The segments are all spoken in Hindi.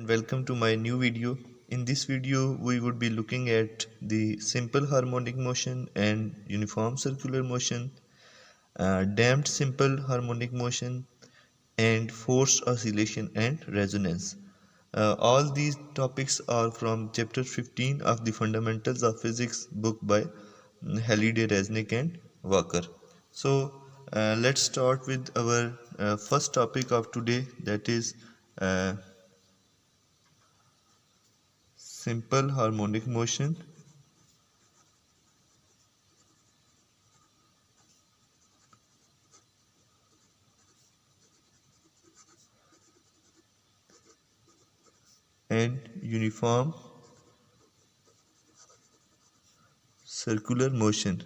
welcome to my new video. In this video we would be looking at the simple harmonic motion and uniform circular motion, damped simple harmonic motion, and forced oscillation and resonance. All these topics are from chapter 15 of the Fundamentals of Physics book by Halliday, Resnick and Walker. So let's start with our first topic of today, that is simple harmonic motion and uniform circular motion.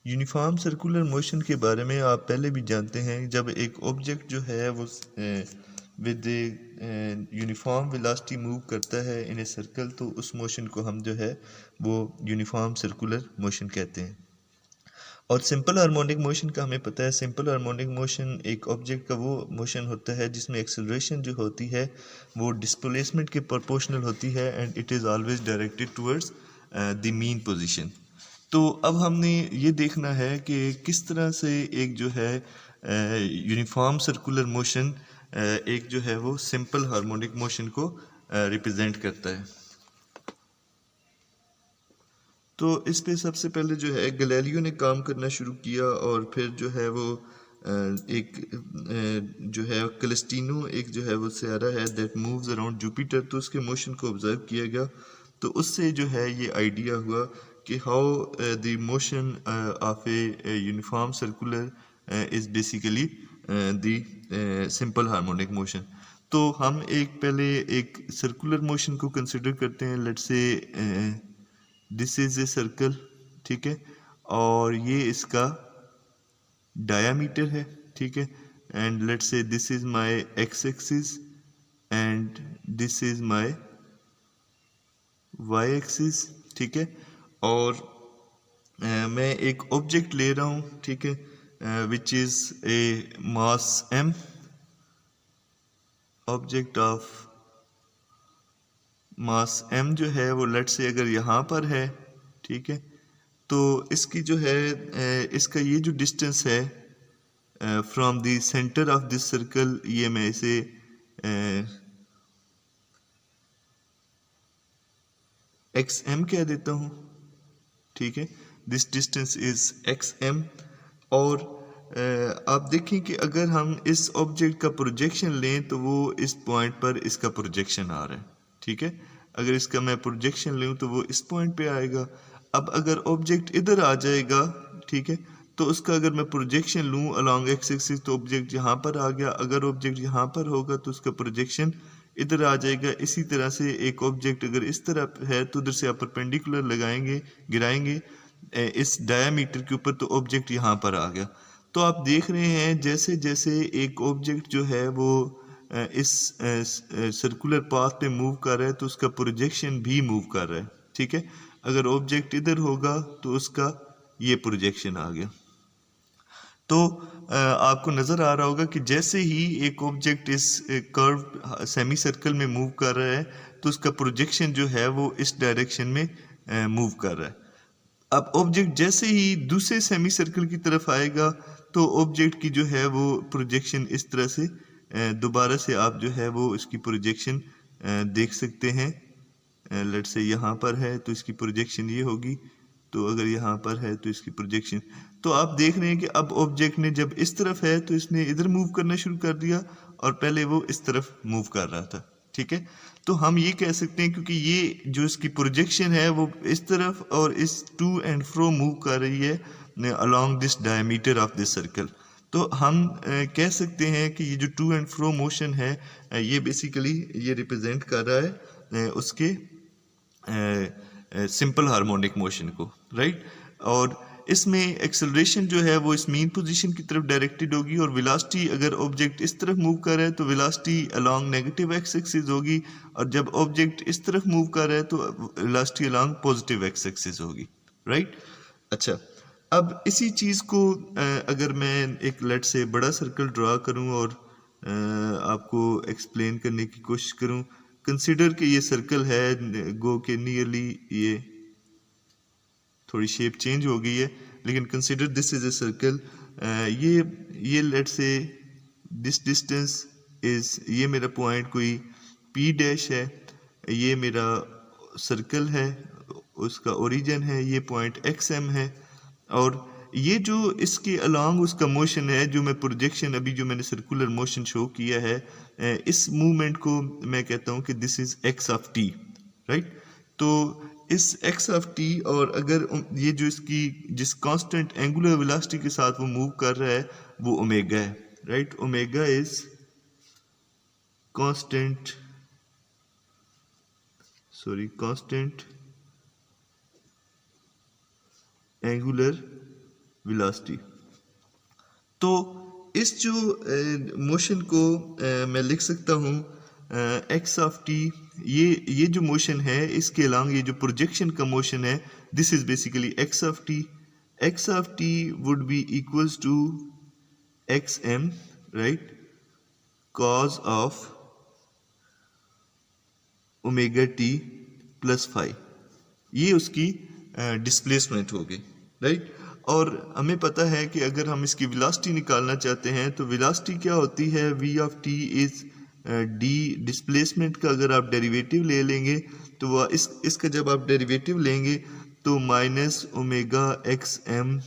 Uniform circular motion के बारे में आप पहले भी जानते हैं। जब एक ऑब्जेक्ट जो है वो विद यूनिफॉर्म वेलोसिटी मूव करता है इन ए सर्कल, तो उस मोशन को हम जो है वो यूनिफॉर्म सर्कुलर मोशन कहते हैं। और सिंपल हार्मोनिक मोशन का हमें पता है, सिंपल हार्मोनिक मोशन एक ऑब्जेक्ट का वो मोशन होता है जिसमें एक्सेलरेशन जो होती है वो डिस्प्लेसमेंट के प्रोपोर्शनल होती है and it is always directed towards the mean position. तो अब हमने ये देखना है कि किस तरह से एक जो है यूनिफॉर्म सर्कुलर मोशन एक जो है वो सिंपल हार्मोनिक मोशन को रिप्रेजेंट करता है। तो इस पे सबसे पहले जो है गैलीलियो ने काम करना शुरू किया और फिर जो है वो एक जो है कैलेस्टिनो एक जो है वो सियारा है दैट मूव्स अराउंड जुपिटर, तो उसके मोशन को ऑब्जर्व किया गया। तो उससे जो है ये आइडिया हुआ कि how the motion of a uniform circular is basically the simple harmonic motion. तो हम एक पहले एक सर्कुलर मोशन को कंसिडर करते हैं। Let's say this is a circle, ठीक है, और ये इसका डायामीटर है, ठीक है, and let's say this is my X axis and this is my Y axis, ठीक है। और मैं एक ऑब्जेक्ट ले रहा हूँ, ठीक है, which is a mass m, object of mass m जो है वो लेट्स से अगर यहाँ पर है, ठीक है, तो इसकी जो है इसका ये जो डिस्टेंस है from the centre of this circle, ये मैं इसे xm कह देता हूँ, ठीक है। This distance is xm। और आप देखें कि अगर हम इस ऑब्जेक्ट का प्रोजेक्शन लें तो वो इस पॉइंट पर इसका प्रोजेक्शन आ रहा है, ठीक है। अगर इसका मैं प्रोजेक्शन लूँ तो वो इस पॉइंट पे आएगा। अब अगर ऑब्जेक्ट इधर आ जाएगा, ठीक है, तो उसका अगर मैं प्रोजेक्शन लूँ अलॉन्ग एक्स एक्सिस तो ऑब्जेक्ट यहाँ पर आ गया। अगर ऑब्जेक्ट यहाँ पर होगा तो उसका प्रोजेक्शन इधर आ जाएगा। इसी तरह से एक ऑब्जेक्ट अगर इस तरफ है तो उधर से आप परपेंडिकुलर लगाएंगे, गिराएंगे इस डायामीटर के ऊपर, तो ऑब्जेक्ट यहाँ पर आ गया। तो आप देख रहे हैं जैसे जैसे एक ऑब्जेक्ट जो है वो इस सर्कुलर पाथ पे मूव कर रहा है तो उसका प्रोजेक्शन भी मूव कर रहा है, ठीक है। अगर ऑब्जेक्ट इधर होगा तो उसका ये प्रोजेक्शन आ गया। तो आपको नज़र आ रहा होगा कि जैसे ही एक ऑब्जेक्ट इस कर्व सेमी सर्कल में मूव कर रहा है तो उसका प्रोजेक्शन जो है वो इस डायरेक्शन में मूव कर रहा है। अब ऑब्जेक्ट जैसे ही दूसरे सेमी सर्कल की तरफ आएगा तो ऑब्जेक्ट की जो है वो प्रोजेक्शन इस तरह से दोबारा से आप जो है वो इसकी प्रोजेक्शन देख सकते हैं। लेट्स से यहाँ पर है तो इसकी प्रोजेक्शन ये होगी, तो अगर यहाँ पर है तो इसकी प्रोजेक्शन। तो आप देख रहे हैं कि अब ऑब्जेक्ट ने जब इस तरफ है तो इसने इधर मूव करना शुरू कर दिया और पहले वो इस तरफ मूव कर रहा था, ठीक है। तो हम ये कह सकते हैं क्योंकि ये जो इसकी प्रोजेक्शन है वो इस तरफ और इस टू एंड फ्रो मूव कर रही है along this diameter of this circle, तो हम कह सकते हैं कि ये जो टू एंड फ्रो मोशन है ये बेसिकली ये रिप्रेजेंट कर रहा है उसके सिंपल हार्मोनिक मोशन को, राइट। और इसमें एक्सेलरेशन जो है वो इस मीन पोजीशन की तरफ डायरेक्टेड होगी और वेलोसिटी अगर ऑब्जेक्ट इस तरफ मूव कर रहा है तो velocity along negative x axis होगी, और जब ऑब्जेक्ट इस तरफ मूव कर रहा है तो velocity along positive x axis होगी, राइट। अच्छा, अब इसी चीज़ को अगर मैं एक लेट से बड़ा सर्कल ड्रा करूं और आपको एक्सप्लेन करने की कोशिश करूं। कंसिडर कि ये सर्कल है, गो के नियरली ये थोड़ी शेप चेंज हो गई है, लेकिन consider this is a circle. ये let's say this distance is, ये मेरा पॉइंट कोई P डैश है, ये मेरा सर्कल है, उसका ओरिजिन है, ये पॉइंट XM है, और ये जो इसके अलोंग उसका मोशन है, जो मैं प्रोजेक्शन अभी जो मैंने सर्कुलर मोशन शो किया है, इस मूवमेंट को मैं कहता हूँ कि this is x of t, right. तो इस x ऑफ t, और अगर ये जो इसकी जिस कांस्टेंट एंगुलर वेलोसिटी के साथ वो मूव कर रहा है वो ओमेगा है, right. Omega is constant angular velocity. तो इस जो मोशन को मैं लिख सकता हूँ x ऑफ t, ये जो मोशन है इसके अलोंग ये जो प्रोजेक्शन का मोशन है, this is basically x of t। x of t would be equals to xm, right, cos of omega t plus phi. ये उसकी डिस्प्लेसमेंट होगी, राइट। और हमें पता है कि अगर हम इसकी वेलोसिटी निकालना चाहते हैं तो वेलोसिटी क्या होती है, v of t is d displacement का अगर आप डेरिवेटिव ले लेंगे तो वह इसका जब आप डेरिवेटिव लेंगे तो minus omega x m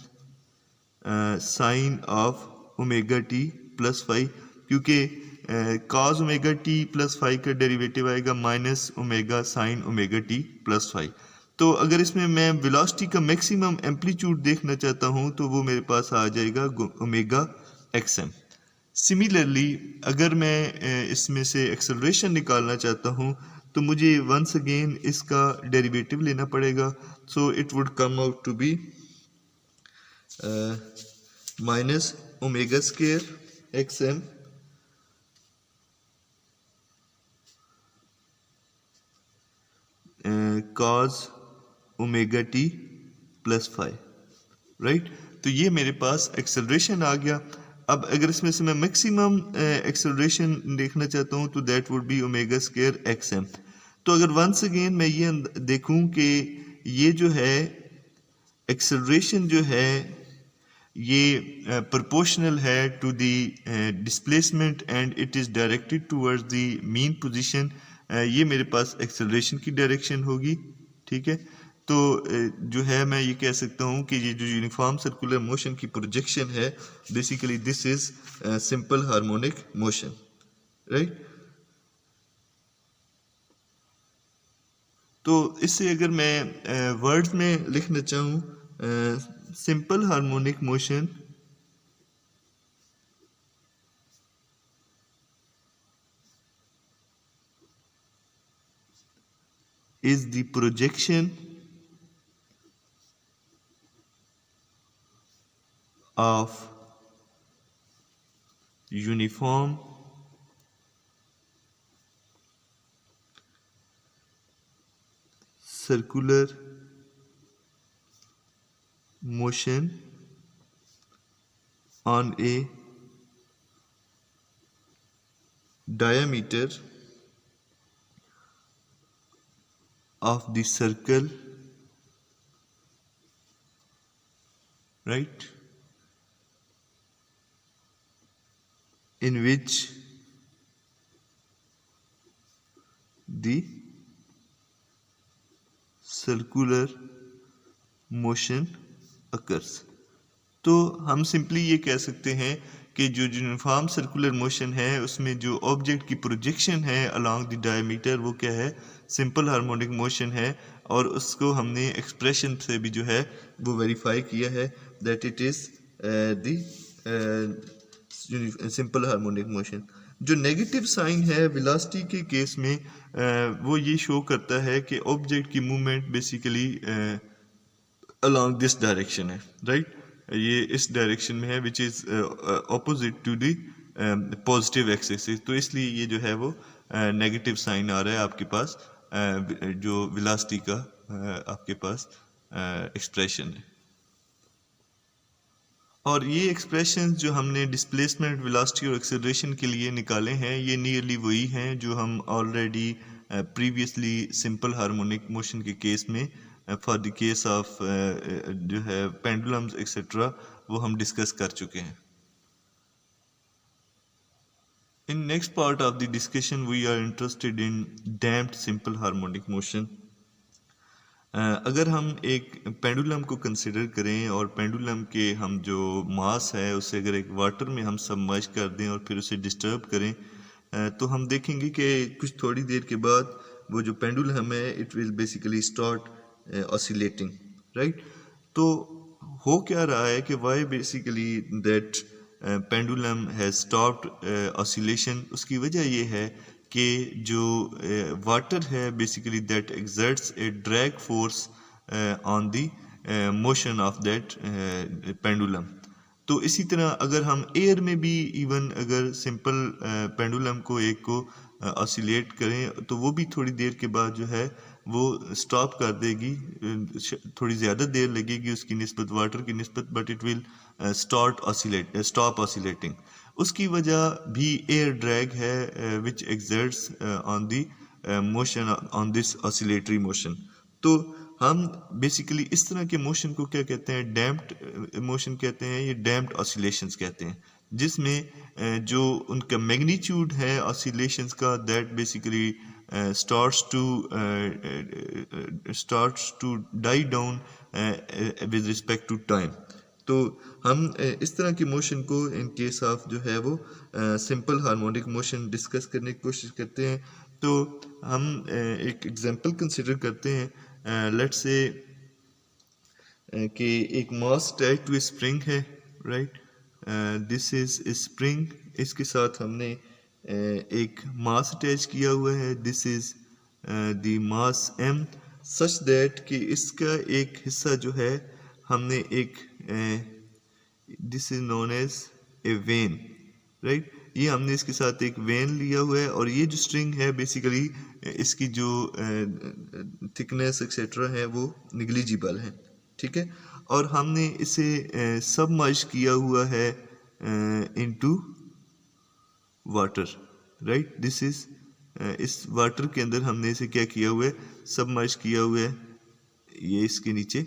sine of omega T plus five, क्योंकि cos omega T plus five का डेरिवेटिव आएगा minus omega sine omega T plus five. तो अगर इसमें मैं वेलोसिटी का मैक्सिमम एम्पलीट्यूड देखना चाहता हूं तो वो मेरे पास आ जाएगा ओमेगा एक्सएम। सिमिलरली अगर मैं इसमें से एक्सेलरेशन निकालना चाहता हूं तो मुझे वंस अगेन इसका डेरिवेटिव लेना पड़ेगा। So it would come out to be minus omega square X M cos omega T plus five, right. तो ये मेरे पास एक्सेलरेशन आ गया। अब अगर इसमें से मैं मैक्सिमम एक्सेलरेशन देखना चाहता हूँ तो that would B omega square XM. तो अगर वंस अगेन मैं ये देखूं कि ये जो है एक्सेलरेशन जो है ये प्रोपोर्शनल है to the displacement and it is directed towards the mean position, ये मेरे पास एक्सेलरेशन की डायरेक्शन होगी, ठीक है। तो जो है मैं ये कह सकता हूँ कि ये जो यूनिफॉर्म सर्कुलर मोशन की प्रोजेक्शन है basically this is simple harmonic motion, right. तो इससे अगर मैं वर्ड्स में लिखना चाहूँ, simple harmonic motion is the projection of uniform circular motion on a diameter of the circle, right, in which the circular motion occurs। तो हम सिंपली ये कह सकते हैं कि जो यूनिफॉर्म सर्कुलर मोशन है उसमें जो ऑब्जेक्ट की प्रोजेक्शन है अलोंग द डायमीटर वो क्या है, सिंपल हार्मोनिक मोशन है। और उसको हमने एक्सप्रेशन से भी जो है वो वेरीफाई किया है that it is the simple harmonic motion. जो नेगेटिव साइन है वेलोसिटी के केस में वो ये शो करता है कि ऑब्जेक्ट की movement basically along this direction है, राइट। ये इस डायरेक्शन में है which is opposite to the positive axis, तो इसलिए ये जो है वो नेगेटिव साइन आ रहा है आपके पास, जो वेलोसिटी का आपके पास एक्सप्रेशन है। और ये एक्सप्रेशन जो हमने डिस्प्लेसमेंट, वेलोसिटी और एक्सेलरेशन के लिए निकाले हैं, ये नियरली वही हैं जो हम already previously simple harmonic motion के केस में फॉर द केस ऑफ जो है पेंडुलम्स एक्सेट्रा वो हम डिस्कस कर चुके हैं. In next part of the discussion we are interested in damped simple harmonic motion. अगर हम एक पेंडुलम को कंसिडर करें और पेंडुलम के हम जो मास है उसे अगर एक वाटर में हम सबमर्ज कर दें और फिर उसे डिस्टर्ब करें तो हम देखेंगे कि कुछ थोड़ी देर के बाद वो जो पेंडुलम है it will basically start oscillating, right. तो हो क्या रहा है कि why basically that pendulum has stopped oscillation, उसकी वजह ये है कि जो वाटर है basically that exerts a drag force on the motion of that pendulum. तो इसी तरह अगर हम एयर में भी इवन अगर सिंपल पेंडुलम को एक को ऑसिलेट करें तो वो भी थोड़ी देर के बाद जो है वो स्टॉप कर देगी, थोड़ी ज़्यादा देर लगेगी उसकी निस्बत वाटर की निस्बत, but it will stop oscillating. उसकी वजह भी एयर ड्रैग है which exerts on the motion on this oscillatory motion. तो हम बेसिकली इस तरह के मोशन को क्या कहते हैं, डैम्प्ड मोशन कहते हैं, ये डैम्प्ड ऑसिलेशंस कहते हैं, जिसमें जो उनका मैग्नीट्यूड है ऑसिलेशंस का that basically starts to die down with respect to time. तो हम इस तरह की मोशन को इन केस ऑफ जो है वो सिंपल हार्मोनिक मोशन डिस्कस करने की कोशिश करते हैं. तो हम एक एग्जांपल कंसिडर करते हैं. लेट्स से कि एक मास अटैच्ड टू स्प्रिंग है, राइट. दिस इज स्प्रिंग, इसके साथ हमने एक मास अटैच किया हुआ है. This is the mass m such that कि इसका एक हिस्सा जो है हमने एक this is known as a vane, right. ये हमने इसके साथ एक वेन लिया हुआ है और ये जो स्ट्रिंग है बेसिकली इसकी जो थिकनेस एक्सेट्रा है वो निग्लिजिबल है, ठीक है. और हमने इसे सबमर्ज किया हुआ है into water, right. This is इस वाटर के अंदर हमने इसे क्या किया हुआ है, सबमर्ज किया हुआ है. ये इसके नीचे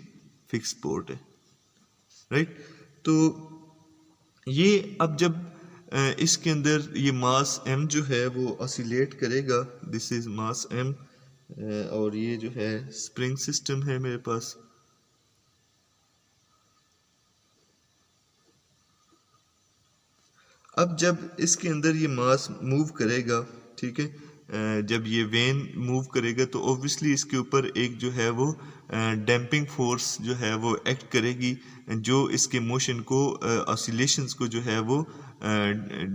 फिक्स पोर्ट है, राइट. तो ये अब जब इसके अंदर ये मास m जो है वो ऑसिलेट करेगा, दिस इज मास m, और ये जो है स्प्रिंग सिस्टम है मेरे पास. अब जब इसके अंदर ये मास मूव करेगा, ठीक है, जब ये वेन मूव करेगा तो ऑब्वियसली इसके ऊपर एक जो है वो डैम्पिंग फोर्स जो है वो एक्ट करेगी, जो इसके मोशन को ऑसिलेशंस को जो है वो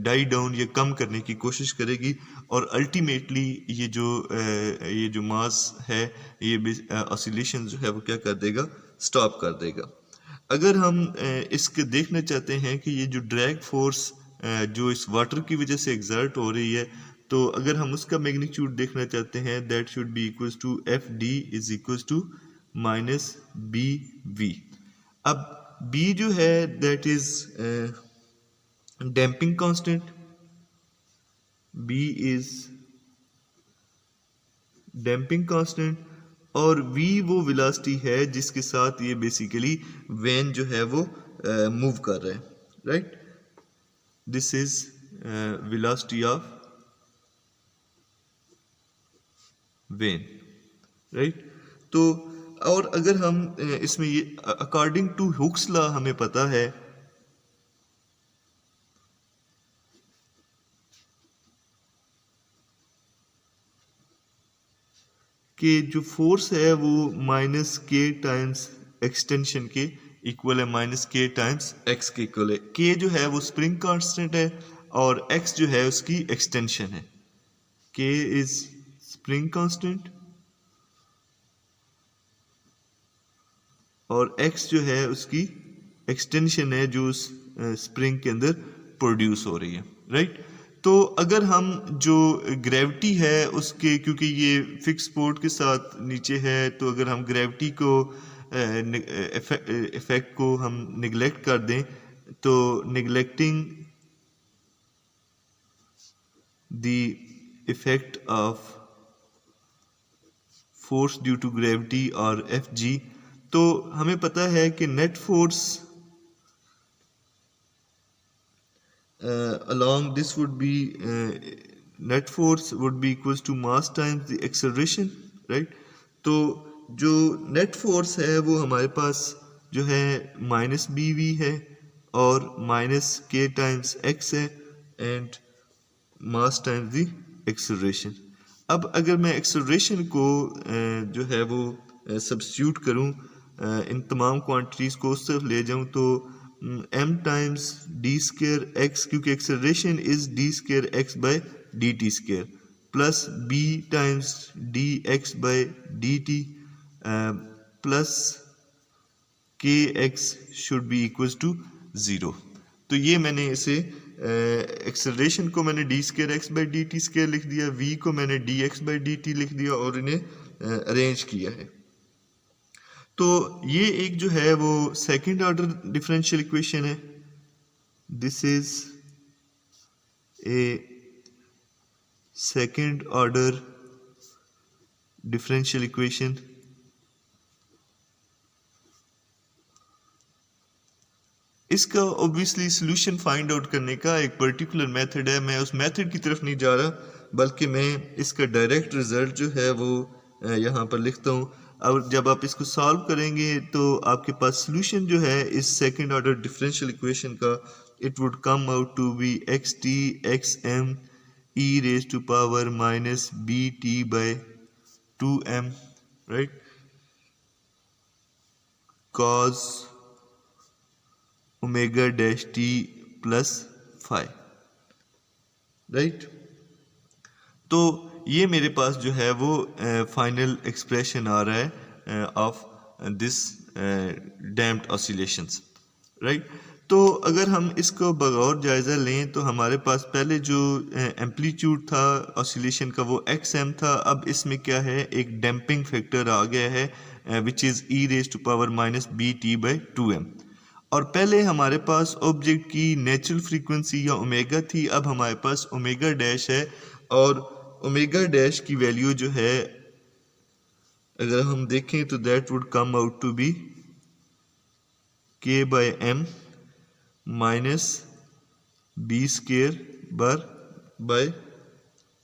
डाई डाउन या कम करने की कोशिश करेगी. और अल्टीमेटली ये जो मास है ये ऑसिलेशन जो है वो क्या कर देगा, स्टॉप कर देगा. अगर हम इसके देखना चाहते हैं कि ये जो ड्रैग फोर्स जो इस वाटर की वजह से एग्जर्ट हो रही है, तो अगर हम उसका मैग्नीट्यूड देखना चाहते हैं that should be equals to F D is equals to minus B V. अब बी जो है that is damping constant, B is damping constant और v वो वेलोसिटी है जिसके साथ ये बेसिकली वेन जो है वो मूव कर रहा है, right. This is velocity of when, right. तो और अगर हम इसमें ये अकॉर्डिंग टू हुक्स लॉ हमें पता है कि जो फोर्स है वो माइनस के टाइम्स एक्सटेंशन के इक्वल है, माइनस के टाइम्स एक्स के इक्वल है. के जो है वो स्प्रिंग कांस्टेंट है और एक्स जो है उसकी एक्सटेंशन है. के इज स्प्रिंग कांस्टेंट और एक्स जो है उसकी एक्सटेंशन है जो उस स्प्रिंग के अंदर प्रोड्यूस हो रही है, राइट. तो अगर हम जो ग्रेविटी है उसके, क्योंकि ये फिक्स पोर्ट के साथ नीचे है, तो अगर हम ग्रेविटी को इफेक्ट को हम निगलेक्ट कर दें तो neglecting the effect of force due to gravity और Fg, तो हमें पता है कि net force along this would be net force would be equals to mass times the acceleration, right? तो जो net force है वो हमारे पास जो है माइनस बी वी है और माइनस के टाइम्स एक्स है and mass times the acceleration. अब अगर मैं एक्सेलरेशन को जो है वो सब्स्टिट्यूट करूं इन तमाम क्वांटिटीज़ को उस तरफ ले जाऊं तो m times d square x, क्योंकि acceleration is d square x by d t square, plus b times d x by d t plus k x should be equals to zero. तो ये मैंने इसे एक्सेलरेशन को मैंने d square x by d t square लिख दिया, v को मैंने d x by d t लिख दिया और इन्हें अरेंज किया है। तो ये एक जो है वो सेकंड ऑर्डर डिफरेंशियल इक्वेशन है। This is A second order differential equation. इसका ऑब्वियसली सोल्यूशन फाइंड आउट करने का एक पर्टिकुलर मेथड है। मैं उस मेथड की तरफ नहीं जा रहा, बल्कि मैं इसका डायरेक्ट रिजल्ट जो है वो यहाँ पर लिखता हूँ। और जब आप इसको सॉल्व करेंगे तो आपके पास सोल्यूशन जो है इस सेकंड ऑर्डर डिफरेंशियल इक्वेशन का, it would come out to be X T X M E raise to power minus B T by 2m, right, cos omega dash T plus five, right. तो ये मेरे पास जो है वो फाइनल एक्सप्रेशन आ रहा है of this damped oscillations, right. तो अगर हम इसको बगौर जायज़ा लें तो हमारे पास पहले जो एम्पलीट्यूड था ऑसिलेशन का वो xm था। अब इसमें क्या है, एक डैम्पिंग फैक्टर आ गया है which is E raise to power minus B T by 2m। और पहले हमारे पास ऑब्जेक्ट की नेचुरल फ्रीक्वेंसी या ओमेगा थी, अब हमारे पास ओमेगा डैश है और ओमेगा डैश की वैल्यू जो है अगर हम देखें तो that would come out to be k by m minus b square by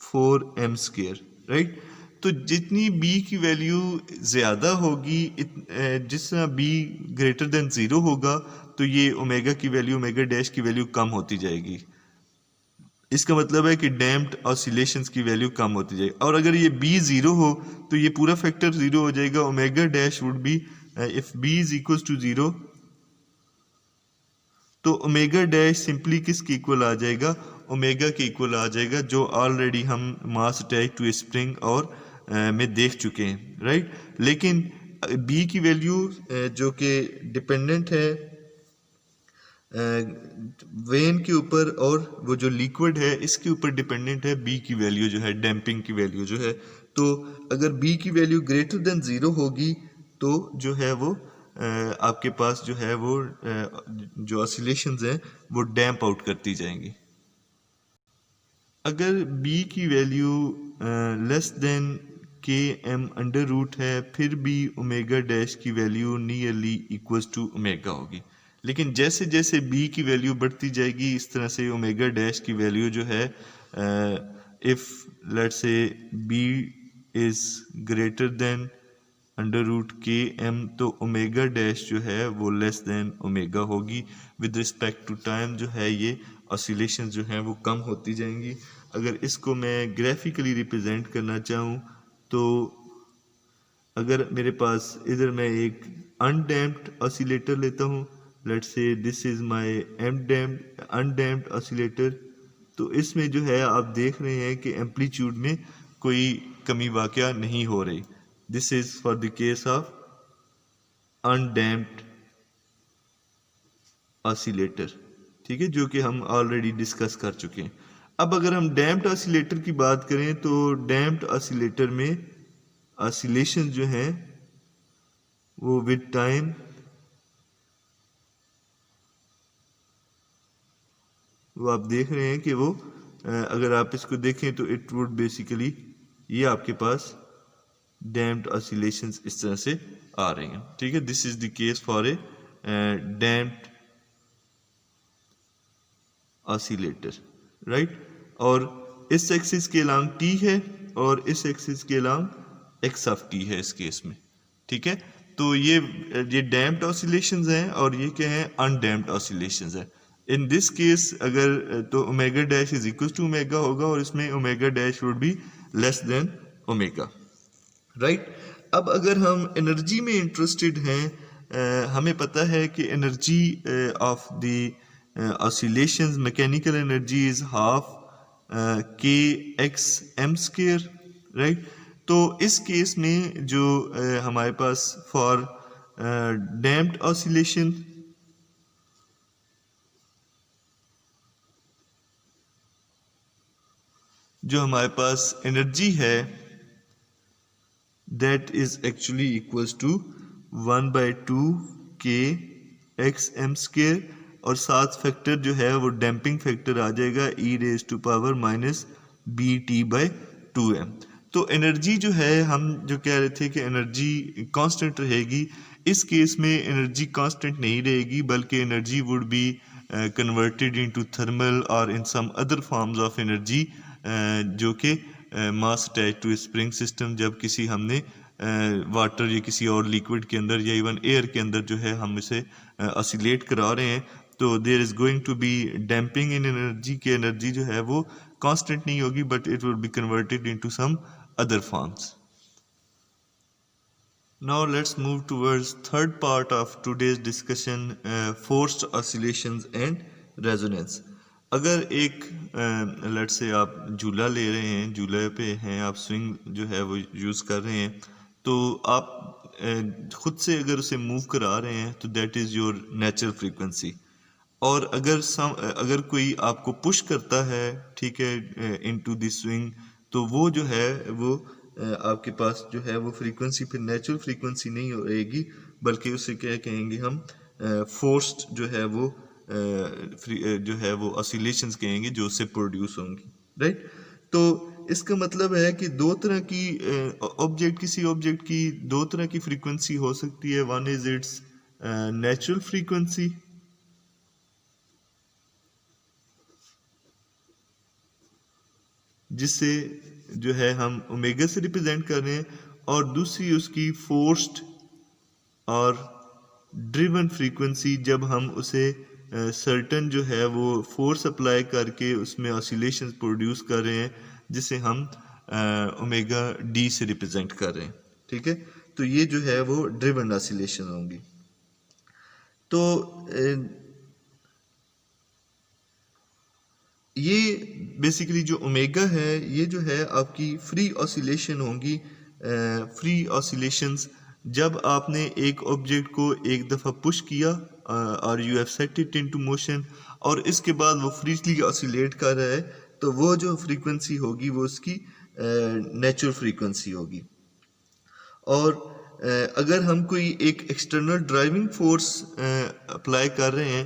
4m square, right. तो जितनी b की वैल्यू ज़्यादा होगी, जिस तरह b ग्रेटर देन ज़ीरो होगा तो ये ओमेगा की वैल्यू, ओमेगा डैश की वैल्यू कम होती जाएगी। इसका मतलब है कि डैम्प्ड ऑसिलेशंस की वैल्यू कम होती जाएगी। और अगर ये b ज़ीरो हो तो ये पूरा फैक्टर ज़ीरो हो जाएगा। Omega dash would be if b is equals to zero, तो ओमेगा डैश सिंपली किसके इक्वल आ जाएगा, ओमेगा के इक्वल आ जाएगा, जो ऑलरेडी हम mass attach to a spring और में देख चुके हैं, राइट। लेकिन b की वैल्यू जो कि डिपेंडेंट है वेन के ऊपर और वो जो लिक्विड है इसके ऊपर डिपेंडेंट है b की वैल्यू जो है, डैम्पिंग की वैल्यू जो है। तो अगर b की वैल्यू ग्रेटर देन ज़ीरो होगी तो जो है वो आपके पास जो है वो जो ऑसिलेशंस हैं वो डैम्प आउट करती जाएंगी। अगर b की value less than k m under root है, फिर भी ओमेगा डैश की value nearly equals to omega होगी। लेकिन जैसे जैसे b की वैल्यू बढ़ती जाएगी इस तरह से ओमेगा डैश की वैल्यू जो है, if let's say b is greater than under root k m, तो ओमेगा डैश जो है वो लेस देन ओमेगा होगी। विद रिस्पेक्ट टू टाइम जो है ये ऑसिलेशन जो हैं वो कम होती जाएंगी। अगर इसको मैं ग्राफिकली रिप्रेजेंट करना चाहूँ तो अगर मेरे पास इधर मैं एक अनडैम्प्ड ऑसिलेटर लेता हूँ, let's say this is my undamped oscillator, तो इसमें जो है आप देख रहे हैं कि एम्पलीट्यूड में कोई कमी वाक़या नहीं हो रही। This is for the case of undamped oscillator, ठीक है, जो कि हम ऑलरेडी डिस्कस कर चुके हैं। अब अगर हम डैम्प्ड ऑसिलेटर की बात करें तो डैम्प्ड ऑसिलेटर में ऑसिलेशन जो हैं वो विद टाइम वो आप देख रहे हैं कि वो अगर आप इसको देखें तो इट वुड बेसिकली ये आपके पास डैम्प्ड ऑसिलेशंस इस तरह से आ रही हैं, ठीक है। This is the case for a damped oscillator, right. और इस एक्सिस के अलोंग टी है और इस एक्सिस के अलोंग एक्स ऑफ टी है इस केस में, ठीक है। तो ये डैम्प्ड ऑसिलेशंस हैं और ये क्या है, अनडैम्प्ड ऑसिलेशंस है। इन दिस केस अगर तो omega dash is equal to omega होगा और इसमें omega dash would be less than omega, right. अब अगर हम एनर्जी में इंटरेस्टेड हैं, हमें पता है कि energy of the oscillations, mechanical energy is half के एक्स एम स्क्वायर, राइट। तो इस केस में जो हमारे पास फॉर डैम्प्ड ऑसिलेशन जो हमारे पास एनर्जी है that is actually equals to 1/2 k x m square और साथ फैक्टर जो है वो डैम्पिंग फैक्टर आ जाएगा e raised to power minus bt/2m। तो एनर्जी जो है, हम जो कह रहे थे कि एनर्जी कांस्टेंट रहेगी, इस केस में एनर्जी कांस्टेंट नहीं रहेगी बल्कि energy would be converted into thermal और in some other forms of energy, जो कि mass attach to spring system, जब किसी हमने वाटर या किसी और लिक्विड के अंदर या इवन एयर के अंदर जो है हम इसे ऑसिलेट करा रहे हैं, तो there is going to be damping in energy की एनर्जी जो है वो कांस्टेंट नहीं होगी but it will be converted into some other forms. Now let's move towards third part of today's discussion, forced oscillations and resonance। अगर एक लेट्स से आप झूला ले रहे हैं, झूले पे हैं आप, स्विंग जो है वो यूज़ कर रहे हैं, तो आप खुद से अगर उसे मूव करा रहे हैं तो that is your natural frequency. और अगर कोई आपको पुश करता है, ठीक है, इनटू द स्विंग, तो वो जो है वो आपके पास जो है वो फ्रीक्वेंसी फिर नेचुरल फ्रीक्वेंसी नहीं रहेगी बल्कि उसे क्या कहेंगे हम, फोर्स्ड जो है वो जो है वो ऑसिलेशंस कहेंगे जो उससे प्रोड्यूस होंगी, राइट। तो इसका मतलब है कि दो तरह की किसी ऑब्जेक्ट की दो तरह की फ्रीक्वेंसी हो सकती है। One is it's natural frequency, जिससे जो है हम ओमेगा से रिप्रेजेंट कर रहे हैं, और दूसरी उसकी फोर्स्ड और ड्रिवन फ्रीक्वेंसी, जब हम उसे सर्टन जो है वो फोर्स अप्लाई करके उसमें ऑसिलेशन प्रोड्यूस कर रहे हैं, जिसे हम ओमेगा डी से रिप्रेजेंट कर रहे हैं, ठीक है। तो ये जो है वो ड्रिवन ऑसिलेशन होंगी। तो ये बेसिकली जो ओमेगा है ये जो है आपकी फ्री ऑसिलेशन होंगी। फ्री ऑसिलेशंस जब आपने एक ऑब्जेक्ट को एक दफ़ा पुश किया और you have set it into motion और इसके बाद वो फ्रीली ऑसिलेट कर रहा है, तो वो जो फ्रीक्वेंसी होगी वो उसकी नेचुरल फ्रीक्वेंसी होगी। और अगर हम कोई एक एक्सटर्नल ड्राइविंग फोर्स अप्लाई कर रहे हैं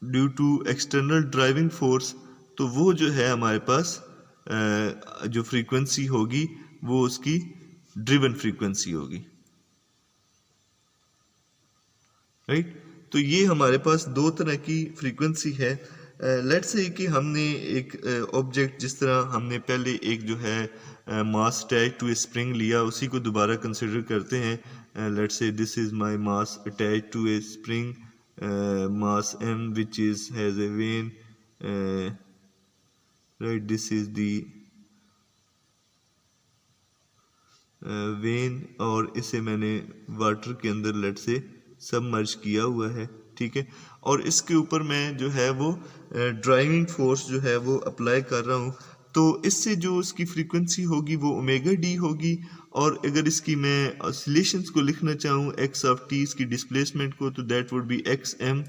due to external driving force, तो वो जो है हमारे पास जो फ्रीक्वेंसी होगी वो उसकी ड्रिवन फ्रीक्वेंसी होगी, राइट। तो ये हमारे पास दो तरह की फ्रीक्वेंसी है। लेट्स से कि हमने एक ऑब्जेक्ट, जिस तरह हमने पहले एक जो है mass attach to a spring लिया, उसी को दोबारा कंसिडर करते हैं। Let's say this is my mass attach to a spring, mass m which is has a vein, right, this is the vein, और इसे मैंने वाटर के अंदर लेट से सबमर्ज किया हुआ है, ठीक है। और इसके ऊपर मैं जो है वो ड्राइविंग फोर्स जो है वो अप्लाई कर रहा हूँ, तो इससे जो इसकी फ्रीक्वेंसी होगी वो ओमेगा डी होगी। और अगर इसकी मैं ऑसिलेशंस को लिखना चाहूँ एक्स ऑफ टी, इसकी डिस्प्लेसमेंट को, तो that would be x m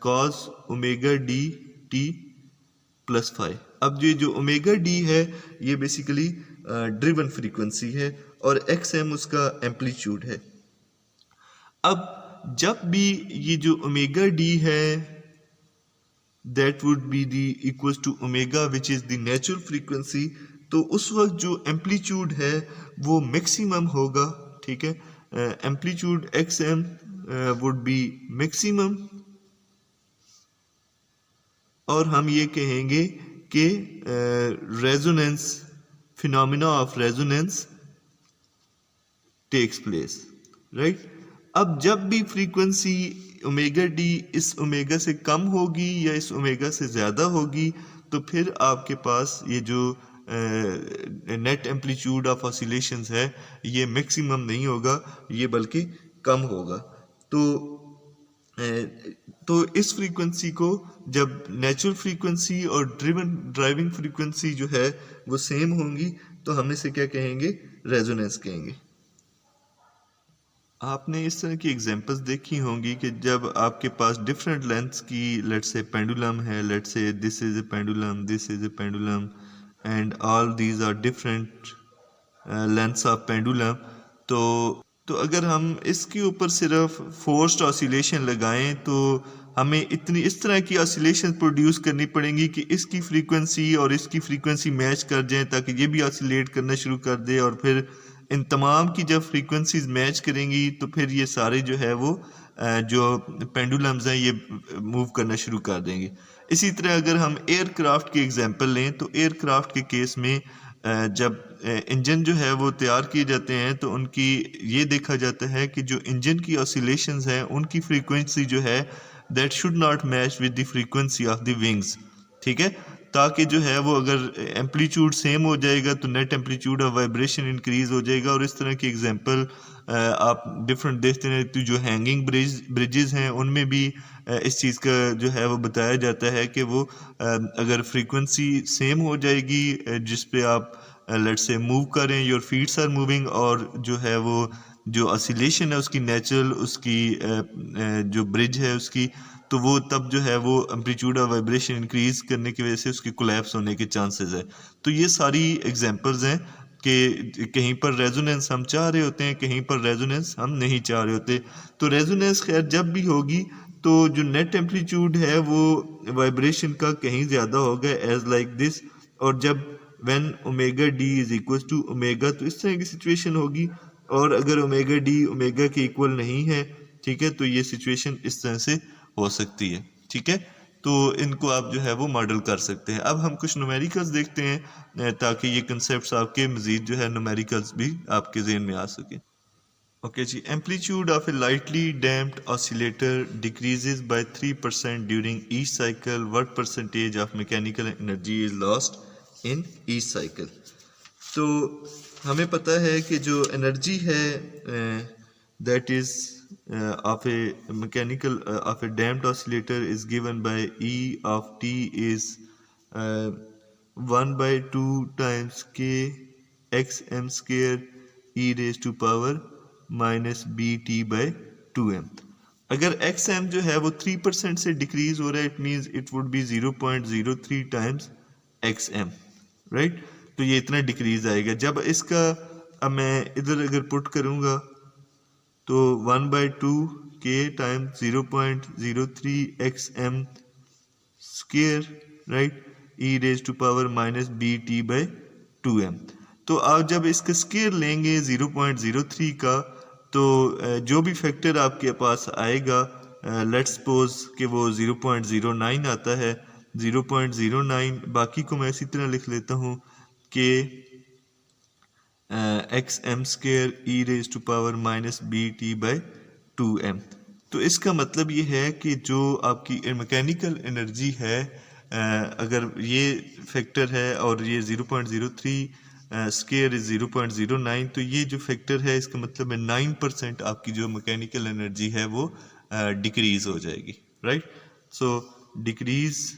cos omega d t plus five. अब जो ओमेगा डी है ये बेसिकली ड्रिवन फ्रीक्वेंसी है और एक्स एम उसका एम्पलीट्यूड है। अब जब भी ये जो ओमेगा डी है that would be the equals to omega which is the natural frequency. तो उस वक्त जो एम्पलीट्यूड है वो मैक्सिमम होगा, ठीक है, amplitude x m would be maximum, और हम ये कहेंगे कि resonance, phenomena of resonance takes place, right. अब जब भी फ्रीक्वेंसी ओमेगा डी इस ओमेगा से कम होगी या इस ओमेगा से ज़्यादा होगी, तो फिर आपके पास ये जो नेट एम्पलीट्यूड ऑफ ऑसिलेशंस है ये मैक्सिमम नहीं होगा, ये बल्कि कम होगा। तो इस फ्रीक्वेंसी को जब नेचुरल फ्रीक्वेंसी और ड्राइविंग फ्रीक्वेंसी जो है वो सेम होंगी तो हम इसे क्या कहेंगे, रेजोनेंस कहेंगे। आपने इस तरह की एग्जांपल्स देखी होंगी कि जब आपके पास डिफरेंट लेंथ्स की लेट्स से पेंडुलम है, let's say this is a pendulum, this is a pendulum and all these are different lengths of pendulum. तो अगर हम इसके ऊपर सिर्फ फोर्स्ड ऑसिलेशन लगाएं तो हमें इतनी इस तरह की ऑसिलेशन प्रोड्यूस करनी पड़ेंगी कि इसकी फ्रीक्वेंसी और इसकी फ्रीक्वेंसी मैच कर जाएं ताकि ये भी ऑसिलेट करना शुरू कर दे, और फिर इन तमाम की जब फ्रीक्वेंसीज मैच करेंगी तो फिर ये सारे जो है वो जो पेंडुलम्स हैं ये मूव करना शुरू कर देंगे। इसी तरह अगर हम एयरक्राफ्ट की एग्जांपल लें तो एयरक्राफ्ट के केस में जब इंजन जो है वो तैयार किए जाते हैं तो उनकी ये देखा जाता है कि जो इंजन की ऑसिलेशंस हैं उनकी फ्रीक्वेंसी जो है that should not match with the frequency of the wings, ठीक है, ताकि जो है वो अगर एम्पलीट्यूड सेम हो जाएगा तो net amplitude of vibration increase हो जाएगा। और इस तरह की एग्जांपल आप डिफरेंट देखते हैं, तो जो हैंगिंग ब्रिजेस हैं उनमें भी इस चीज़ का जो है वो बताया जाता है कि वो अगर फ्रीक्वेंसी सेम हो जाएगी जिस पे आप लेट्स से मूव करें, योर फीट्स आर मूविंग, और जो है वो जो ऑसिलेशन है उसकी नेचुरल उसकी जो ब्रिज है उसकी, तो वो तब जो है वो एम्पलीट्यूड ऑफ वाइब्रेशन इंक्रीज करने की वजह से उसकी कोलैप्स होने के चांसेस है। तो ये सारी एग्जांपल्स हैं कि कहीं पर रेजोनेंस हम चाह रहे होते हैं, कहीं पर रेजोनेंस हम नहीं चाह रहे होते। तो रेजोनेंस खैर जब भी होगी तो जो नेट एम्पलीट्यूड है वो वाइब्रेशन का कहीं ज़्यादा होगा एज लाइक दिस, और जब when omega d is equal to omega तो इस तरह की सिचुएशन होगी, और अगर ओमेगा डी ओमेगा के इक्वल नहीं है, ठीक है, तो ये सिचुएशन इस तरह से हो सकती है, ठीक है। तो इनको आप जो है वो मॉडल कर सकते हैं। अब हम कुछ न्यूमेरिकल्स देखते हैं ताकि ये कंसेप्ट्स आपके मजीद जो है न्यूमेरिकल्स भी आपके ज़हन में आ सके। ओके जी, amplitude of a lightly damped oscillator decreases by 3% during each cycle, what percentage of mechanical energy is lost in each cycle. तो हमें पता है कि जो एनर्जी है that is of a mechanical of a damped oscillator is given by E of t is 1 by 2 times k x m square e raised to power minus bt by 2m। अगर xm जो है वो 3% से डिक्रीज हो रहा है, it means it would be 0.03 times xm, right. तो ये इतना डिक्रीज आएगा। जब इसका अब मैं इधर अगर पुट करूँगा तो 1 by 2 k times 0.03 xm square, right, e raise to power minus bt by 2m। तो आप जब इसका स्क्वायर लेंगे 0.03 का तो जो भी फैक्टर आपके पास आएगा, लेट्स सपोज कि वो 0.09 आता है, 0.09, बाकी को मैं इसी तरह लिख लेता हूँ कि x m square e raise to power minus B T by 2m। तो इसका मतलब ये है कि जो आपकी मैकेनिकल एनर्जी है अगर ये फैक्टर है और ये 0.03 स्क्वायर इज 0.09, तो ये जो फैक्टर है इसका मतलब है 9% आपकी जो मैकेनिकल एनर्जी है वो डिक्रीज हो जाएगी, right. So decrease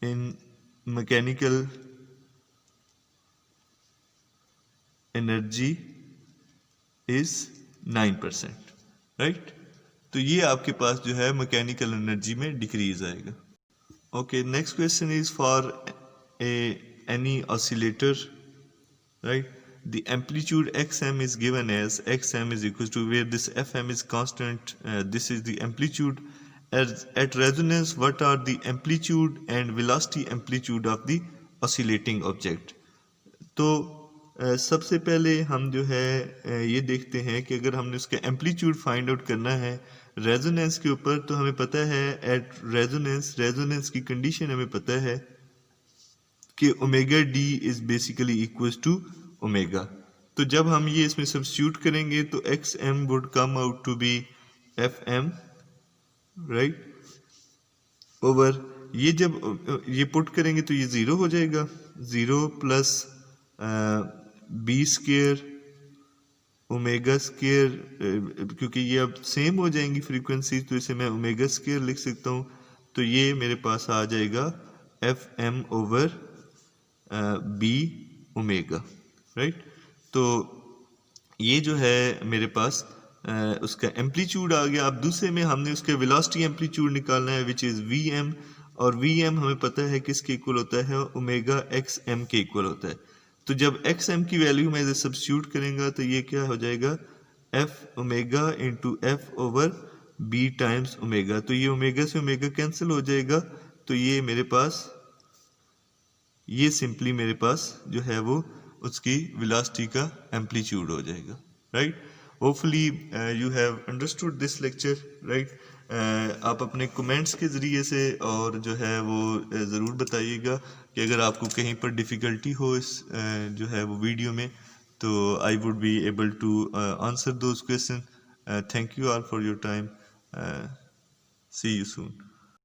in mechanical energy is 9%, right. तो ये आपके पास जो है मैकेनिकल एनर्जी में डिक्रीज आएगा। Okay, next question is for any oscillator, right. the amplitude xm is given as xm is equals to, where this fm is constant, this is the amplitude. As at resonance, what are the amplitude and velocity amplitude of the oscillating object? तो सबसे पहले हम जो है ये देखते हैं कि अगर हमने उसका एम्पलीट्यूड फाइंड आउट करना है रेजोनेंस के ऊपर, तो हमें पता है एट रेजोनेंस की कंडीशन हमें पता है कि omega d is basically equals to omega. तो जब हम ये इसमें सब्स्टिट्यूट करेंगे तो x m would come out to be f m, right, over ये जब ये पुट करेंगे तो ये ज़ीरो हो जाएगा, zero plus b square omega square, क्योंकि ये अब सेम हो जाएंगी फ्रीक्वेंसी, तो इसे मैं ओमेगा स्केयर लिख सकता हूँ। तो ये मेरे पास आ जाएगा f m over b omega, right. तो ये जो है मेरे पास उसका एम्पलीट्यूड आ गया। अब दूसरे में हमने उसके वेलोसिटी एम्पलीट्यूड निकालना है विच इज़ वी एम, और वी एम हमें पता है किसके इक्वल होता है, ओमेगा एक्स एम के इक्वल होता है। तो जब एक्स एम की वैल्यू मैं इसे सब्स्टिट्यूट करेंगे तो ये क्या हो जाएगा, f omega into f over b times omega. तो ये ओमेगा से ओमेगा कैंसिल हो जाएगा, तो ये मेरे पास, ये सिंपली मेरे पास जो है वो उसकी वेलोसिटी का एम्पलीट्यूड हो जाएगा, right. Hopefully you have understood this lecture, right. आप अपने कमेंट्स के ज़रिए से और जो है वो ज़रूर बताइएगा कि अगर आपको कहीं पर डिफ़िकल्टी हो इस जो है वो वीडियो में, तो I would be able to answer those question. Thank you all for your time, see you soon.